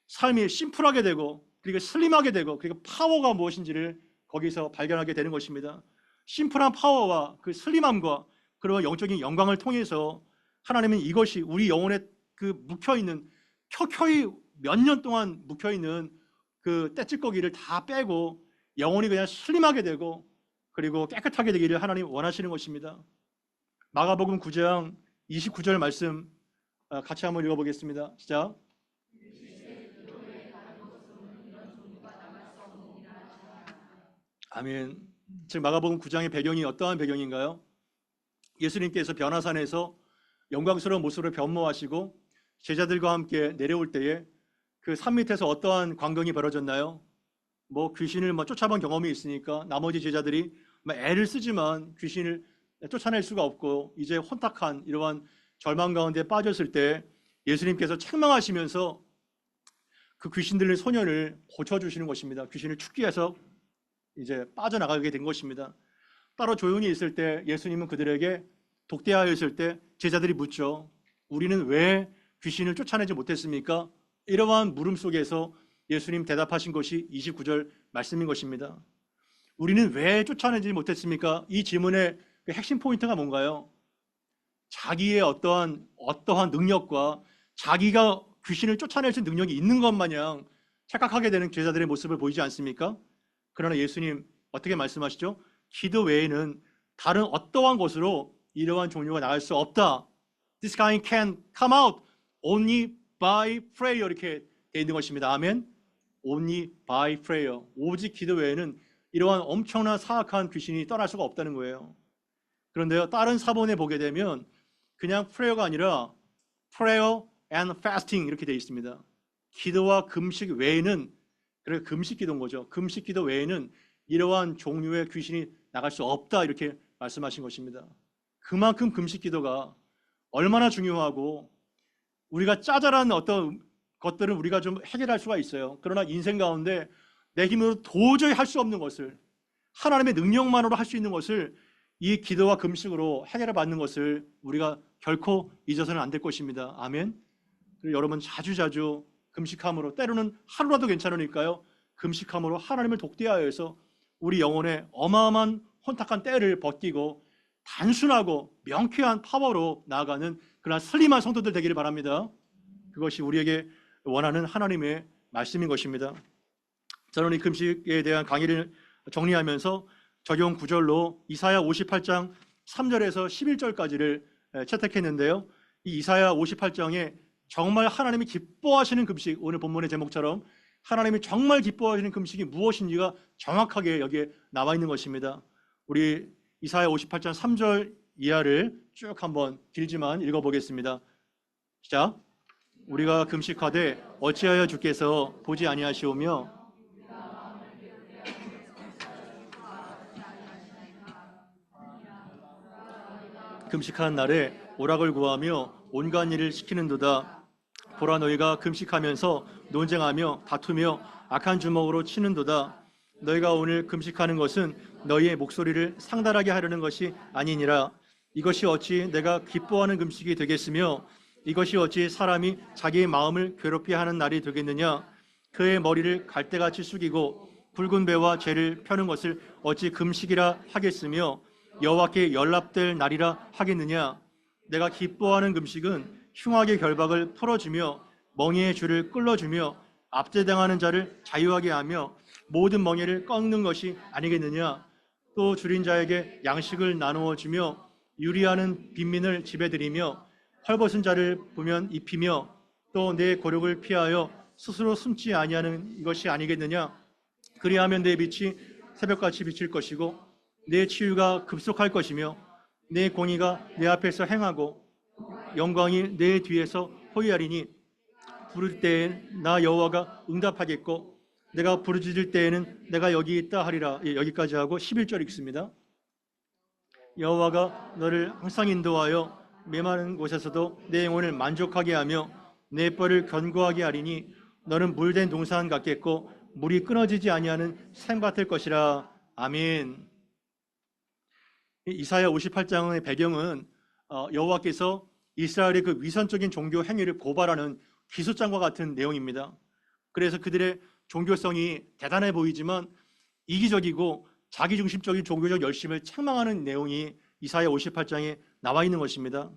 Speaker 1: 삶이 심플하게 되고 그리고 슬림하게 되고 그리고 파워가 무엇인지를 거기서 발견하게 되는 것입니다. 심플한 파워와 그 슬림함과 그런 영적인 영광을 통해서 하나님은 이것이 우리 영혼에 그 묵혀있는 켜켜이 몇 년 동안 묵혀있는 그 때찌꺼기를 다 빼고 영혼이 그냥 슬림하게 되고 그리고 깨끗하게 되기를 하나님 원하시는 것입니다. 마가복음 9장 29절 말씀 같이 한번 읽어보겠습니다. 시작. 아멘. 즉 마가복음 9장의 배경이 어떠한 배경인가요? 예수님께서 변화산에서 영광스러운 모습으로 변모하시고 제자들과 함께 내려올 때에 그 산 밑에서 어떠한 광경이 벌어졌나요? 귀신을 쫓아본 경험이 있으니까 나머지 제자들이 애를 쓰지만 귀신을 쫓아낼 수가 없고 이제 혼탁한 이러한 절망 가운데 빠졌을 때 예수님께서 책망하시면서 그 귀신 들린 소년을 고쳐주시는 것입니다. 귀신을 축기해서 이제 빠져나가게 된 것입니다. 따로 조용히 있을 때 예수님은 그들에게 독대하여 있을 때 제자들이 묻죠. 우리는 왜 귀신을 쫓아내지 못했습니까? 이러한 물음 속에서 예수님 대답하신 것이 29절 말씀인 것입니다. 우리는 왜 쫓아내지 못했습니까? 이 질문의 핵심 포인트가 뭔가요? 자기의 어떠한 능력과 자기가 귀신을 쫓아낼 수 있는 능력이 있는 것 마냥 착각하게 되는 제자들의 모습을 보이지 않습니까? 그러나 예수님 어떻게 말씀하시죠? 기도 외에는 다른 어떠한 것으로 이러한 종류가 나갈 수 없다. This kind can come out only by prayer 이렇게 되어 있는 것입니다. 아멘. Only by prayer. 오직 기도 외에는 이러한 엄청난 사악한 귀신이 떠날 수가 없다는 거예요. 그런데요, 다른 사본에 보게 되면 그냥 prayer가 아니라 prayer and fasting 이렇게 되어 있습니다. 기도와 금식 외에는, 그래서 금식 기도인 거죠. 금식 기도 외에는 이러한 종류의 귀신이 나갈 수 없다 이렇게 말씀하신 것입니다. 그만큼 금식 기도가 얼마나 중요하고 우리가 짜잘한 어떤 것들은 우리가 좀 해결할 수가 있어요. 그러나 인생 가운데 내 힘으로 도저히 할 수 없는 것을 하나님의 능력만으로 할 수 있는 것을 이 기도와 금식으로 해결해 받는 것을 우리가 결코 잊어서는 안 될 것입니다. 아멘. 그리고 여러분 자주자주 금식함으로 때로는 하루라도 괜찮으니까요. 금식함으로 하나님을 독대하여서 우리 영혼의 어마어마한 혼탁한 때를 벗기고 단순하고 명쾌한 파워로 나아가는 그러한 슬림한 성도들 되기를 바랍니다. 그것이 우리에게 원하는 하나님의 말씀인 것입니다. 저는 이 금식에 대한 강의를 정리하면서 적용 구절로 이사야 58장 3절에서 11절까지를 채택했는데요. 이 이사야 58장에 정말 하나님이 기뻐하시는 금식, 오늘 본문의 제목처럼 하나님이 정말 기뻐하시는 금식이 무엇인지가 정확하게 여기에 나와 있는 것입니다. 우리 이사야 58장 3절 이하를 쭉 한번 길지만 읽어보겠습니다. 시작. 우리가 금식하되 어찌하여 주께서 보지 아니하시오며 금식하는 날에 오락을 구하며 온갖 일을 시키는도다. 보라, 너희가 금식하면서 논쟁하며 다투며 악한 주먹으로 치는도다. 너희가 오늘 금식하는 것은 너희의 목소리를 상달하게 하려는 것이 아니니라. 이것이 어찌 내가 기뻐하는 금식이 되겠으며 이것이 어찌 사람이 자기의 마음을 괴롭게 하는 날이 되겠느냐. 그의 머리를 갈대같이 숙이고 붉은 배와 죄를 펴는 것을 어찌 금식이라 하겠으며 여호와께 연락될 날이라 하겠느냐. 내가 기뻐하는 금식은 흉악의 결박을 풀어주며 멍에의 줄을 끌어주며 압제당하는 자를 자유하게 하며 모든 멍에를 꺾는 것이 아니겠느냐. 또 줄인 자에게 양식을 나누어 주며 유리하는 빈민을 집에 들이며 헐벗은 자를 보면 입히며 또 내 고력을 피하여 스스로 숨지 아니하는 것이 아니겠느냐. 그리하면 내 빛이 새벽같이 비칠 것이고 내 치유가 급속할 것이며 내 공의가 내 앞에서 행하고 영광이 내 뒤에서 호위하리니 부를 때엔 나 여호와가 응답하겠고 내가 부르짖을 때에는 내가 여기 있다 하리라. 여기까지 하고 11절 읽습니다. 여호와가 너를 항상 인도하여 메마른 곳에서도 내 영혼을 만족하게 하며 내 뼈를 견고하게 하리니 너는 물된 동산 같겠고 물이 끊어지지 아니하는 샘 같을 것이라. 아멘. 이사야 58장의 배경은 여호와께서 이스라엘의 그 위선적인 종교 행위를 고발하는 기소장과 같은 내용입니다. 그래서 그들의 종교성이 대단해 보이지만 이기적이고 자기중심적인 종교적 열심을 책망하는 내용이 이사야 58장에 나와 있는 것입니다.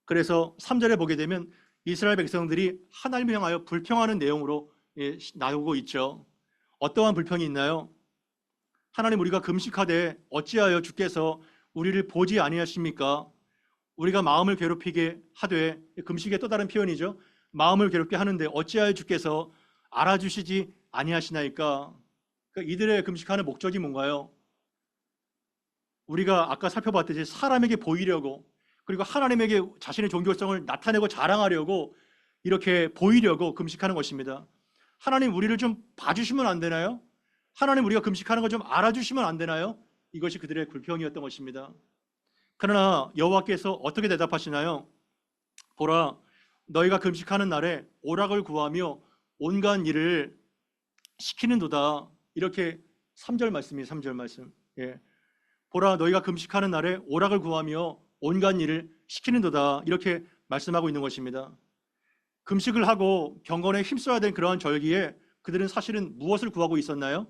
Speaker 1: 그래서 3절에 보게 되면 이스라엘 백성들이 하나님을 향하여 불평하는 내용으로 나오고 있죠. 어떠한 불평이 있나요? 하나님, 우리가 금식하되 어찌하여 주께서 우리를 보지 아니하십니까? 우리가 마음을 괴롭히게 하되, 금식의 또 다른 표현이죠. 마음을 괴롭게 하는데 어찌하여 주께서 알아주시지 아니하시나이까? 그러니까 이들의 금식하는 목적이 뭔가요? 우리가 아까 살펴봤듯이 사람에게 보이려고, 그리고 하나님에게 자신의 종교성을 나타내고 자랑하려고, 이렇게 보이려고 금식하는 것입니다. 하나님, 우리를 좀 봐주시면 안 되나요? 하나님, 우리가 금식하는 걸 좀 알아주시면 안 되나요? 이것이 그들의 불평이었던 것입니다. 그러나 여호와께서 어떻게 대답하시나요? 보라, 너희가 금식하는 날에 오락을 구하며 온갖 일을 시키는도다. 이렇게 3절 말씀이 3절 말씀. 보라, 너희가 금식하는 날에 오락을 구하며 온갖 일을 시키는도다. 이렇게 말씀하고 있는 것입니다. 금식을 하고 경건에 힘써야 된 그러한 절기에 그들은 사실은 무엇을 구하고 있었나요?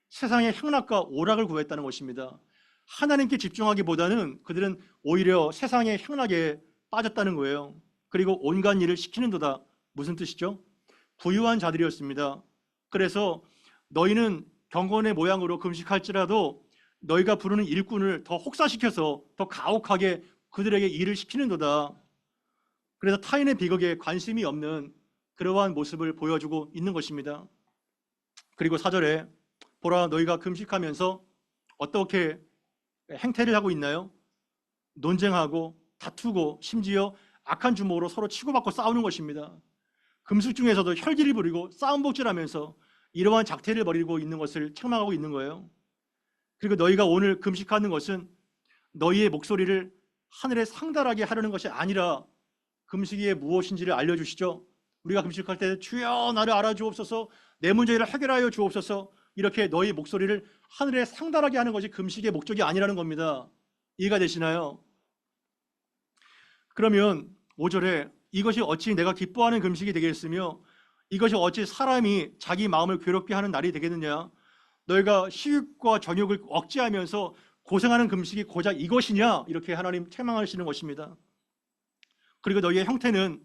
Speaker 1: 세상의 향락과 오락을 구했다는 것입니다. 하나님께 집중하기보다는 그들은 오히려 세상의 향락에 빠졌다는 거예요. 그리고 온갖 일을 시키는도다. 무슨 뜻이죠? 부유한 자들이었습니다. 그래서 너희는 경건의 모양으로 금식할지라도 너희가 부르는 일꾼을 더 혹사시켜서 더 가혹하게 그들에게 일을 시키는도다. 그래서 타인의 비극에 관심이 없는 그러한 모습을 보여주고 있는 것입니다. 그리고 4절에 보라, 너희가 금식하면서 어떻게 행태를 하고 있나요? 논쟁하고 다투고 심지어 악한 주먹으로 서로 치고받고 싸우는 것입니다. 금식 중에서도 혈기를 부리고 싸움복질하면서 이러한 작태를 벌이고 있는 것을 책망하고 있는 거예요. 그리고 너희가 오늘 금식하는 것은 너희의 목소리를 하늘에 상달하게 하려는 것이 아니라 금식이 무엇인지를 알려주시죠. 우리가 금식할 때 주여 나를 알아주옵소서, 내 문제를 해결하여 주옵소서, 이렇게 너희 목소리를 하늘에 상달하게 하는 것이 금식의 목적이 아니라는 겁니다. 이해가 되시나요? 그러면 5절에 이것이 어찌 내가 기뻐하는 금식이 되겠으며 이것이 어찌 사람이 자기 마음을 괴롭게 하는 날이 되겠느냐. 너희가 식욕과 정욕을 억제하면서 고생하는 금식이 고작 이것이냐, 이렇게 하나님 책망하시는 것입니다. 그리고 너희의 형태는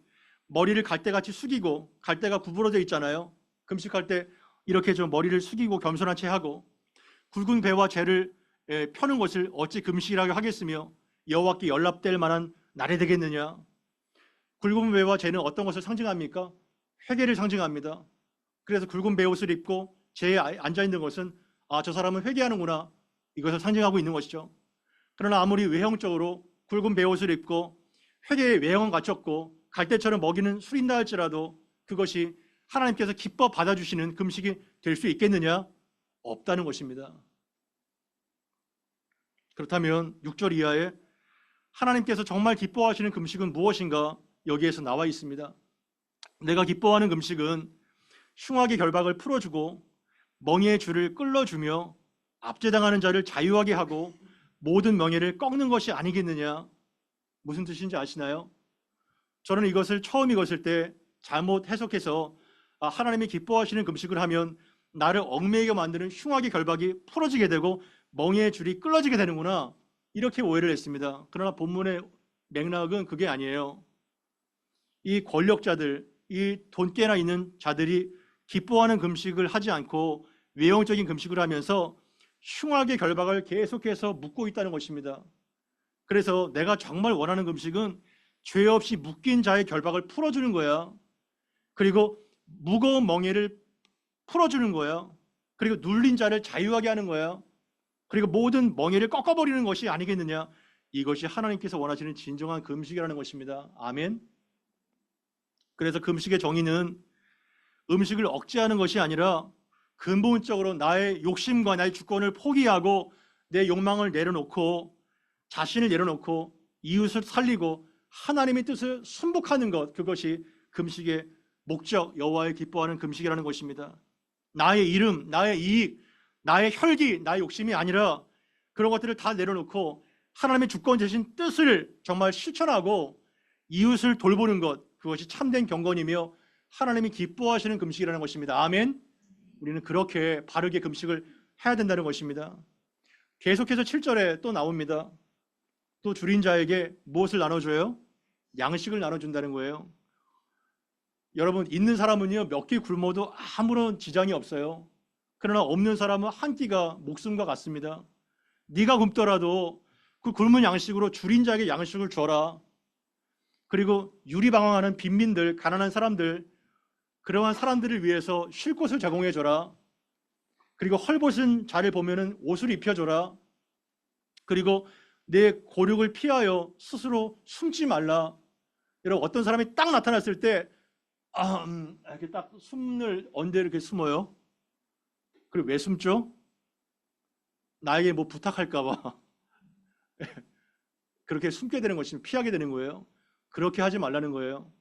Speaker 1: 머리를 갈대같이 숙이고, 갈대가 구부러져 있잖아요. 금식할 때 이렇게 좀 머리를 숙이고 겸손한 채 하고, 굵은 배와 죄를 펴는 것을 어찌 금식이라고 하겠으며 여호와께 연락될 만한 날이 되겠느냐? 굵은 배와 죄는 어떤 것을 상징합니까? 회개를 상징합니다. 그래서 굵은 배옷을 입고 죄에 앉아있는 것은 저 사람은 회개하는구나, 이것을 상징하고 있는 것이죠. 그러나 아무리 외형적으로 굵은 배옷을 입고 회개의 외형은 갖췄고 갈대처럼 먹이는 술이 있다 할지라도 그것이 하나님께서 기뻐 받아주시는 금식이 될 수 있겠느냐? 없다는 것입니다. 그렇다면 6절 이하에 하나님께서 정말 기뻐하시는 금식은 무엇인가? 여기에서 나와 있습니다. 내가 기뻐하는 금식은 흉악의 결박을 풀어주고 멍에의 줄을 끌어주며 압제당하는 자를 자유하게 하고 모든 명예를 꺾는 것이 아니겠느냐? 무슨 뜻인지 아시나요? 저는 이것을 처음 읽었을 때 잘못 해석해서 하나님이 기뻐하시는 금식을 하면 나를 얽매이게 만드는 흉악의 결박이 풀어지게 되고 멍에의 줄이 끌어지게 되는구나, 이렇게 오해를 했습니다. 그러나 본문의 맥락은 그게 아니에요. 이 권력자들, 이 돈깨나 있는 자들이 기뻐하는 금식을 하지 않고 외형적인 금식을 하면서 흉악의 결박을 계속해서 묶고 있다는 것입니다. 그래서 내가 정말 원하는 금식은 죄 없이 묶인 자의 결박을 풀어주는 거야. 그리고 무거운 멍에를 풀어주는 거야. 그리고 눌린 자를 자유하게 하는 거야. 그리고 모든 멍에를 꺾어버리는 것이 아니겠느냐? 이것이 하나님께서 원하시는 진정한 금식이라는 것입니다. 아멘. 그래서 금식의 정의는 음식을 억제하는 것이 아니라 근본적으로 나의 욕심과 나의 주권을 포기하고 내 욕망을 내려놓고 자신을 내려놓고 이웃을 살리고 하나님의 뜻을 순복하는 것, 그것이 금식의 목적, 여호와의 기뻐하는 금식이라는 것입니다. 나의 이름, 나의 이익, 나의 혈기, 나의 욕심이 아니라 그런 것들을 다 내려놓고 하나님의 주권 되신 뜻을 정말 실천하고 이웃을 돌보는 것, 그것이 참된 경건이며 하나님이 기뻐하시는 금식이라는 것입니다. 아멘. 우리는 그렇게 바르게 금식을 해야 된다는 것입니다. 계속해서 7절에 또 나옵니다. 또 줄인 자에게 무엇을 나눠줘요? 양식을 나눠준다는 거예요. 여러분, 있는 사람은요 몇 끼 굶어도 아무런 지장이 없어요. 그러나 없는 사람은 한 끼가 목숨과 같습니다. 네가 굶더라도 그 굶은 양식으로 줄인 자에게 양식을 줘라. 그리고 유리방황하는 빈민들, 가난한 사람들, 그러한 사람들을 위해서 쉴 곳을 제공해 줘라. 그리고 헐벗은 자를 보면은 옷을 입혀줘라. 그리고 내 고륙을 피하여 스스로 숨지 말라. 여러분, 어떤 사람이 딱 나타났을 때 이렇게 딱 숨을 언제 이렇게 숨어요? 그리고 왜 숨죠? 나에게 뭐 부탁할까 봐 그렇게 숨게 되는 것이 피하게 되는 거예요. 그렇게 하지 말라는 거예요.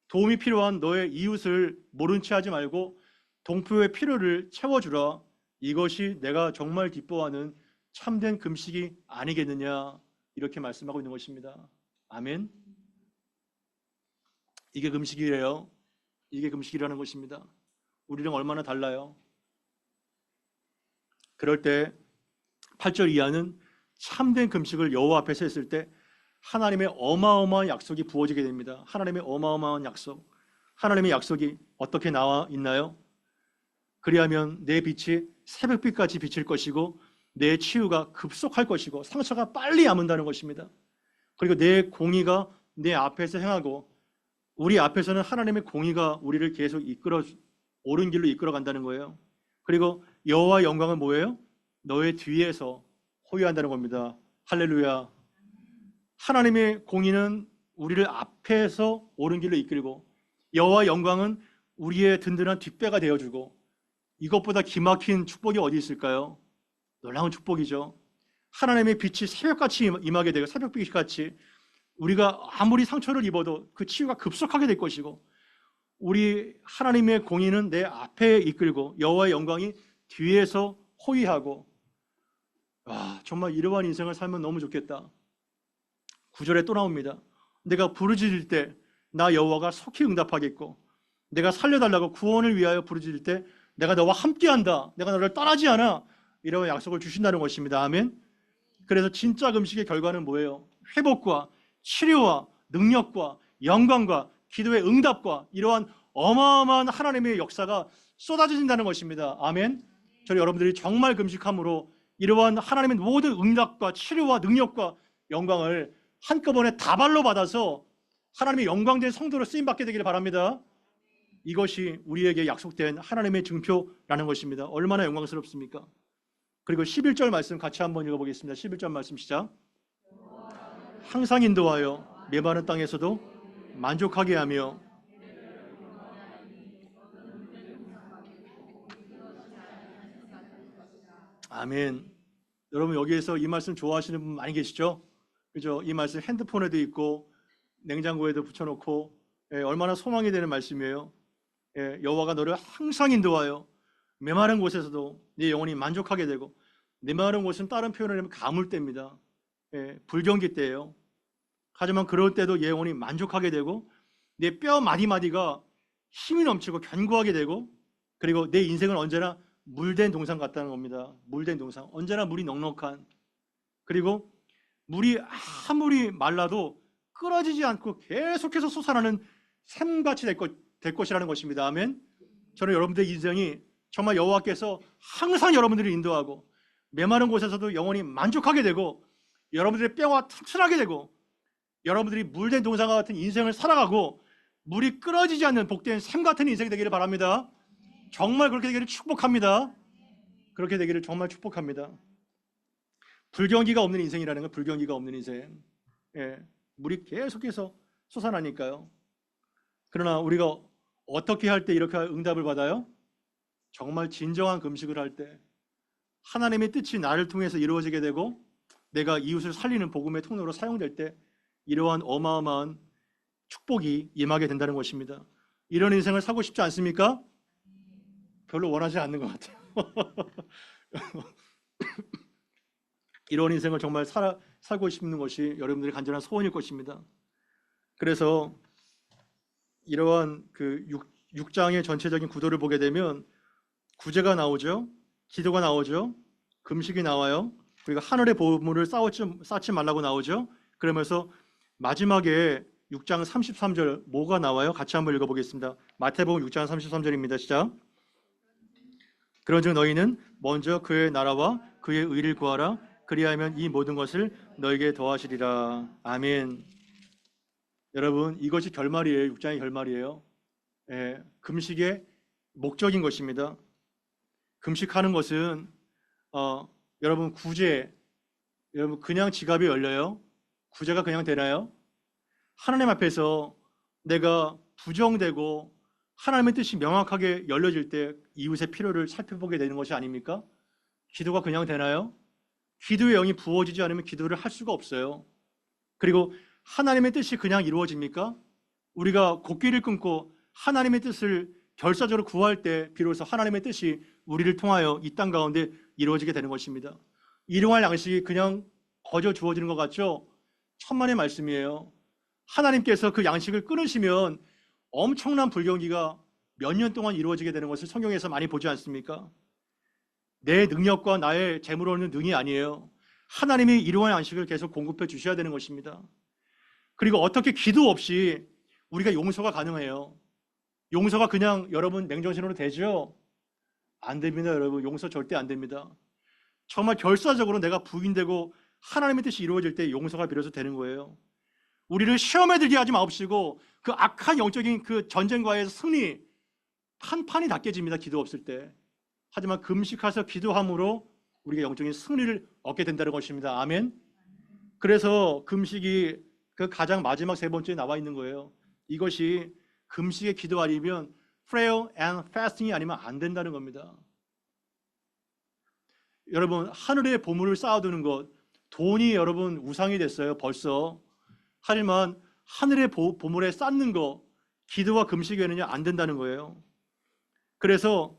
Speaker 1: 도움이 필요한 너의 이웃을 모른 채 하지 말고 동표의 필요를 채워주라. 이것이 내가 정말 기뻐하는 참된 금식이 아니겠느냐, 이렇게 말씀하고 있는 것입니다. 아멘. 이게 금식이래요. 이게 금식이라는 것입니다. 우리랑 얼마나 달라요? 그럴 때 8절 이하는 참된 금식을 여호와 앞에서 했을 때 하나님의 어마어마한 약속이 부어지게 됩니다. 하나님의 어마어마한 약속. 하나님의 약속이 어떻게 나와 있나요? 그리하면 내 빛이 새벽빛같이 비칠 것이고 내 치유가 급속할 것이고 상처가 빨리 아문다는 것입니다. 그리고 내 공의가 내 앞에서 행하고, 우리 앞에서는 하나님의 공의가 우리를 계속 이끌어 옳은 길로 이끌어 간다는 거예요. 그리고 여호와의 영광은 뭐예요? 너의 뒤에서 호위한다는 겁니다. 할렐루야. 하나님의 공의는 우리를 앞에서 옳은 길로 이끌고 여호와의 영광은 우리의 든든한 뒷배가 되어주고, 이것보다 기막힌 축복이 어디 있을까요? 놀라운 축복이죠. 하나님의 빛이 새벽같이 임하게 되고 새벽빛같이 우리가 아무리 상처를 입어도 그 치유가 급속하게 될 것이고, 우리 하나님의 공의는 내 앞에 이끌고 여호와의 영광이 뒤에서 호위하고, 정말 이러한 인생을 살면 너무 좋겠다. 9절에 또 나옵니다. 내가 부르짖을 때 나 여호와가 속히 응답하겠고, 내가 살려달라고 구원을 위하여 부르짖을 때 내가 너와 함께한다. 내가 너를 떠나지 않아. 이런 약속을 주신다는 것입니다. 아멘. 그래서 진짜 금식의 결과는 뭐예요? 회복과 치료와 능력과 영광과 기도의 응답과 이러한 어마어마한 하나님의 역사가 쏟아진다는 것입니다. 아멘. 저희 여러분들이 정말 금식함으로 이러한 하나님의 모든 응답과 치료와 능력과 영광을 한꺼번에 다발로 받아서 하나님의 영광된 성도로 쓰임받게 되기를 바랍니다. 이것이 우리에게 약속된 하나님의 증표라는 것입니다. 얼마나 영광스럽습니까? 그리고 11절 말씀 같이 한번 읽어보겠습니다. 11절 말씀 시작. 항상 인도하여 메마른 땅에서도 만족하게 하며. 아멘. 여러분 여기에서 이 말씀 좋아하시는 분 많이 계시죠? 그죠? 이 말씀 핸드폰에도 있고 냉장고에도 붙여놓고 얼마나 소망이 되는 말씀이에요. 여호와가 너를 항상 인도하여 메마른 곳에서도 네 영혼이 만족하게 되고. 메마른 곳은 다른 표현을 하면 가물대입니다. 불경기 때예요. 하지만 그럴 때도 네 영혼이 만족하게 되고 내 뼈 마디마디가 힘이 넘치고 견고하게 되고, 그리고 내 인생은 언제나 물된 동상 같다는 겁니다. 물된 동상, 언제나 물이 넉넉한, 그리고 물이 아무리 말라도 끊어지지 않고 계속해서 솟아나는 샘같이 될 것이라는 것입니다. 아멘. 저는 여러분들의 인생이 정말 여호와께서 항상 여러분들을 인도하고 메마른 곳에서도 영혼이 만족하게 되고 여러분들의 뼈가 튼튼하게 되고 여러분들이 물된 동상과 같은 인생을 살아가고 물이 끊어지지 않는 복된 샘 같은 인생이 되기를 바랍니다. 정말 그렇게 되기를 축복합니다. 그렇게 되기를 정말 축복합니다. 불경기가 없는 인생이라는 건 불경기가 없는 인생. 물이 계속해서 솟아나니까요. 그러나 우리가 어떻게 할 때 이렇게 응답을 받아요? 정말 진정한 금식을 할 때, 하나님의 뜻이 나를 통해서 이루어지게 되고 내가 이웃을 살리는 복음의 통로로 사용될 때 이러한 어마어마한 축복이 임하게 된다는 것입니다. 이런 인생을 살고 싶지 않습니까? 별로 원하지 않는 것 같아요. 이런 인생을 정말 살고 싶는 것이 여러분들의 간절한 소원일 것입니다. 그래서 이러한 그 6장의 전체적인 구도를 보게 되면 구제가 나오죠. 기도가 나오죠. 금식이 나와요. 그리고 하늘의 보물을 쌓지 말라고 나오죠. 그러면서 마지막에 6장 33절 뭐가 나와요? 같이 한번 읽어보겠습니다. 마태복음 6장 33절입니다. 시작. 그런즉 너희는 먼저 그의 나라와 그의 의를 구하라. 그리하면 이 모든 것을 너에게 더하시리라. 아멘. 여러분 이것이 결말이에요. 6장의 결말이에요. 금식의 목적인 것입니다. 금식하는 것은 여러분 구제, 여러분 그냥 지갑이 열려요? 구제가 그냥 되나요? 하나님 앞에서 내가 부정되고 하나님의 뜻이 명확하게 열려질 때 이웃의 필요를 살펴보게 되는 것이 아닙니까? 기도가 그냥 되나요? 기도의 영이 부어지지 않으면 기도를 할 수가 없어요. 그리고 하나님의 뜻이 그냥 이루어집니까? 우리가 곡기를 끊고 하나님의 뜻을 결사적으로 구할 때 비로소 하나님의 뜻이 우리를 통하여 이 땅 가운데 이루어지게 되는 것입니다. 일용할 양식이 그냥 거저 주어지는 것 같죠? 천만의 말씀이에요. 하나님께서 그 양식을 끊으시면 엄청난 불경기가 몇 년 동안 이루어지게 되는 것을 성경에서 많이 보지 않습니까? 내 능력과 나의 재물로는 능이 아니에요. 하나님이 일용할 양식을 계속 공급해 주셔야 되는 것입니다. 그리고 어떻게 기도 없이 우리가 용서가 가능해요? 용서가 그냥 여러분 냉정신으로 되죠? 안 됩니다. 여러분 용서 절대 안 됩니다. 정말 결사적으로 내가 부인되고 하나님의 뜻이 이루어질 때 용서가 비로소 되는 거예요. 우리를 시험에 들게 하지 마옵시고 그 악한 영적인 그 전쟁과의 승리 판판이 다 깨집니다. 기도 없을 때. 하지만 금식해서 기도함으로 우리가 영적인 승리를 얻게 된다는 것입니다. 아멘. 그래서 금식이 그 가장 마지막 세 번째에 나와 있는 거예요. 이것이 금식의 기도 아니면 prayer and fasting이 아니면 안 된다는 겁니다. 여러분 하늘의 보물을 쌓아두는 것, 돈이 여러분 우상이 됐어요 벌써. 하지만 하늘의 보물에 쌓는 거 기도와 금식에는요 안 된다는 거예요. 그래서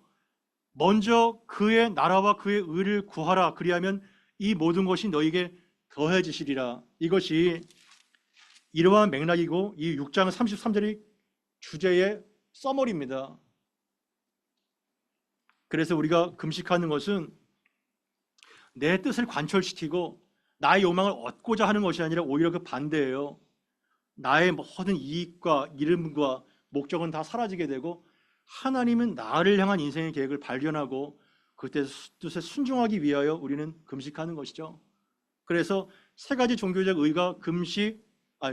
Speaker 1: 먼저 그의 나라와 그의 의를 구하라. 그리하면 이 모든 것이 너에게 더해지시리라. 이것이 이러한 맥락이고 이 6장 33절이 주제의 서머리입니다. 그래서 우리가 금식하는 것은 내 뜻을 관철시키고 나의 요망을 얻고자 하는 것이 아니라 오히려 그 반대예요. 나의 모든 이익과 이름과 목적은 다 사라지게 되고 하나님은 나를 향한 인생의 계획을 발견하고 그때 뜻에 순종하기 위하여 우리는 금식하는 것이죠. 그래서 세 가지 종교적 의가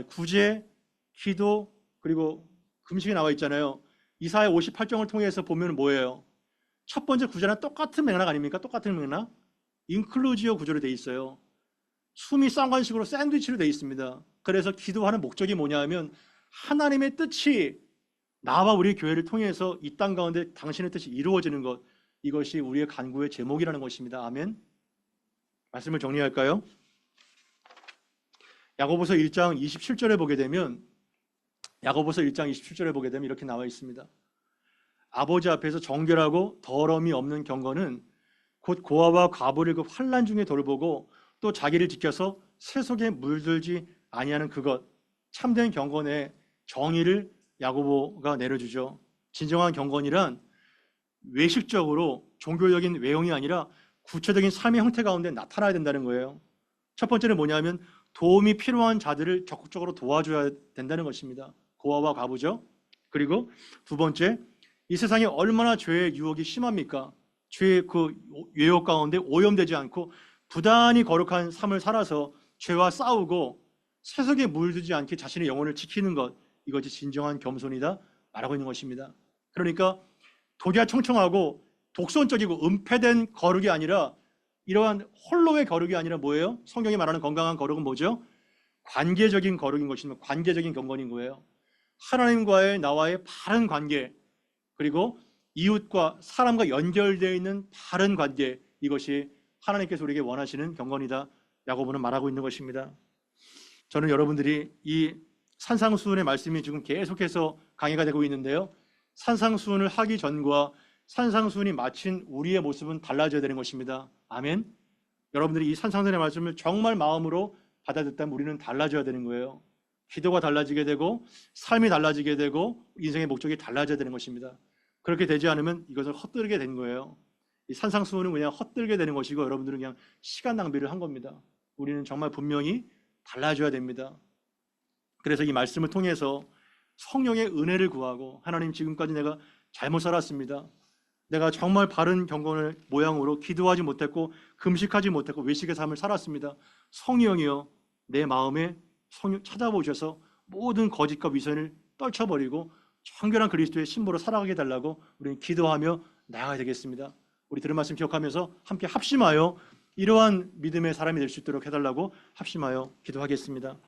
Speaker 1: 구제, 기도, 그리고 금식이 나와 있잖아요. 이사야 58장을 통해서 보면 뭐예요? 첫 번째 구절은 똑같은 맥락 아닙니까? 똑같은 맥락. 인클루지어 구조로 돼 있어요. 숨이 쌍관식으로 샌드위치로 돼 있습니다. 그래서 기도하는 목적이 뭐냐 하면 하나님의 뜻이 나와 우리 교회를 통해서 이 땅 가운데 당신의 뜻이 이루어지는 것, 이것이 우리의 간구의 제목이라는 것입니다. 아멘. 말씀을 정리할까요? 야고보서 1장 27절에 보게 되면 이렇게 나와 있습니다. 아버지 앞에서 정결하고 더러움이 없는 경건은 곧 고아와 과부를 그 환난 중에 돌보고 또 자기를 지켜서 세속에 물들지 아니하는 그것, 참된 경건의 정의를 야고보가 내려주죠. 진정한 경건이란 외식적으로 종교적인 외형이 아니라 구체적인 삶의 형태 가운데 나타나야 된다는 거예요. 첫 번째는 뭐냐면 도움이 필요한 자들을 적극적으로 도와줘야 된다는 것입니다. 고아와 과부죠. 그리고 두 번째, 이 세상에 얼마나 죄의 유혹이 심합니까? 죄의 그 유혹 가운데 오염되지 않고 부단히 거룩한 삶을 살아서 죄와 싸우고 세속에 물들지 않게 자신의 영혼을 지키는 것, 이것이 진정한 겸손이다 말하고 있는 것입니다. 그러니까 독야청청하고 독선적이고 은폐된 거룩이 아니라, 이러한 홀로의 거룩이 아니라 뭐예요? 성경이 말하는 건강한 거룩은 뭐죠? 관계적인 거룩인 것이면 관계적인 경건인 거예요. 하나님과의 나와의 바른 관계, 그리고 이웃과 사람과 연결되어 있는 바른 관계, 이것이 하나님께서 우리에게 원하시는 경건이다 야고보는 말하고 있는 것입니다. 저는 여러분들이 이 산상수훈의 말씀이 지금 계속해서 강의가 되고 있는데요, 산상수훈을 하기 전과 산상수훈이 마친 우리의 모습은 달라져야 되는 것입니다. 아멘. 여러분들이 이 산상수훈의 말씀을 정말 마음으로 받아들였다면 우리는 달라져야 되는 거예요. 기도가 달라지게 되고 삶이 달라지게 되고 인생의 목적이 달라져야 되는 것입니다. 그렇게 되지 않으면 이것을 헛들게 된 거예요. 이 산상수훈은 그냥 헛들게 되는 것이고 여러분들은 그냥 시간 낭비를 한 겁니다. 우리는 정말 분명히 달라져야 됩니다. 그래서 이 말씀을 통해서 성령의 은혜를 구하고, 하나님 지금까지 내가 잘못 살았습니다. 내가 정말 바른 경건을 모양으로 기도하지 못했고 금식하지 못했고 외식의 삶을 살았습니다. 성령이여 내 마음에 찾아보셔서 모든 거짓과 위선을 떨쳐버리고 정결한 그리스도의 신부로 살아가게 해달라고 우리는 기도하며 나아가야 되겠습니다. 우리 들은 말씀 기억하면서 함께 합심하여 이러한 믿음의 사람이 될 수 있도록 해달라고 합심하여 기도하겠습니다.